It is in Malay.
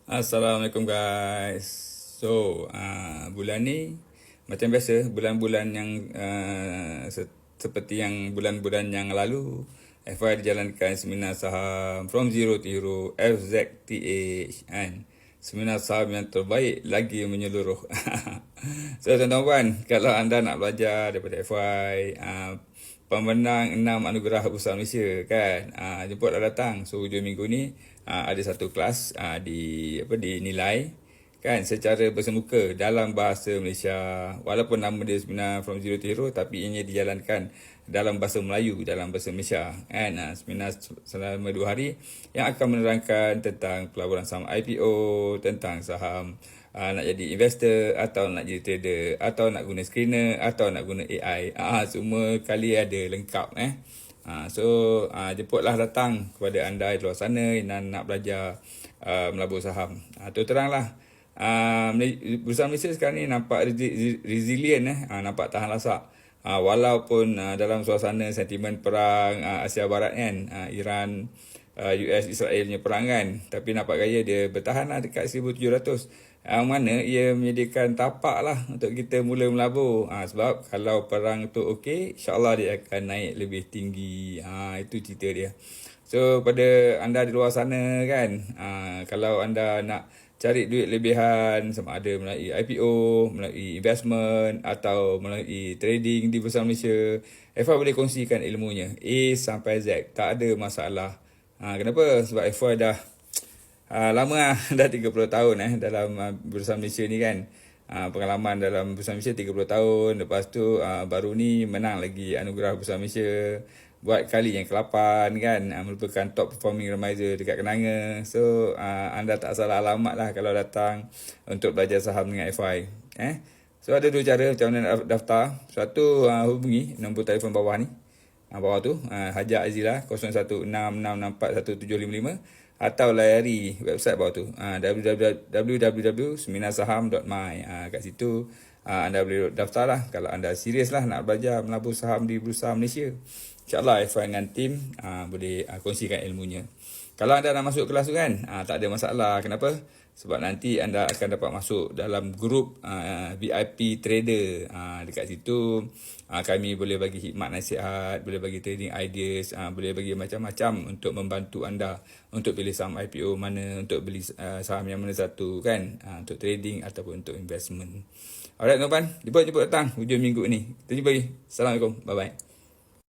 Assalamualaikum guys. So, bulan ni macam biasa, bulan-bulan yang seperti yang bulan-bulan yang lalu, FI dijalankan seminar saham From Zero to Hero, FZTH kan. Seminar saham yang terbaik lagi menyeluruh. So, tuan-tuan, kalau anda nak belajar daripada FI, pemenang 6 anugerah Bursa Malaysia kan, jemputlah datang. So hujung minggu ni ada satu kelas dinilai kan secara bersemuka dalam bahasa Malaysia. Walaupun nama dia seminar From Zero to Hero, tapi ianya dijalankan dalam bahasa Melayu, dalam bahasa Malaysia kan. Seminar selama 2 hari yang akan menerangkan tentang pelaburan saham IPO, tentang saham nak jadi investor atau nak jadi trader atau nak guna screener atau nak guna AI. Semua kali ada lengkap So jemputlah datang kepada anda di luar sana yang nak belajar melabur saham. Tu teranglah, Bursa Malaysia sekarang ni nampak resilient nampak tahan lasak. Walaupun dalam suasana sentimen perang Asia Barat kan, Iran, US Israel punya perang kan, tapi nampak gaya dia bertahan dekat 1700, yang mana ia menyediakan tapak lah untuk kita mula melabur. Sebab kalau perang tu okey, insyaAllah dia akan naik lebih tinggi. Itu cerita dia. So pada anda di luar sana kan, kalau anda nak cari duit lebihan, sama ada melalui IPO, melalui investment atau melalui trading di Bursa Malaysia, FI boleh kongsikan ilmunya A sampai Z, tak ada masalah. Kenapa? Sebab FI dah lama dah 30 tahun dalam Bursa Malaysia ni kan. Pengalaman dalam Bursa Malaysia 30 tahun. Lepas tu baru ni menang lagi anugerah Bursa Malaysia buat kali yang ke-8 kan, merupakan top performing remaja dekat Kenanga. So anda tak salah alamat lah kalau datang untuk belajar saham dengan FI. So ada 2 cara macam mana nak daftar. Satu, hubungi nombor telefon bawah ni, bawah tu, Hajar Azilah 0166641755, atau layari website bawah tu, www.seminarsaham.my. Kat situ anda boleh daftar lah kalau anda serius lah nak belajar melabur saham di Bursa Malaysia. InsyaAllah FI dengan tim boleh kongsikan ilmunya. Kalau anda nak masuk kelas tu kan, tak ada masalah. Kenapa? Sebab nanti anda akan dapat masuk dalam grup VIP trader. Dekat situ kami boleh bagi khidmat nasihat, boleh bagi trading ideas, boleh bagi macam-macam untuk membantu anda untuk pilih saham IPO mana, untuk beli saham yang mana satu kan, untuk trading ataupun untuk investment. Alright tuan-tuan, jemput datang hujung minggu ni. Kita jumpa lagi. Assalamualaikum. Bye-bye.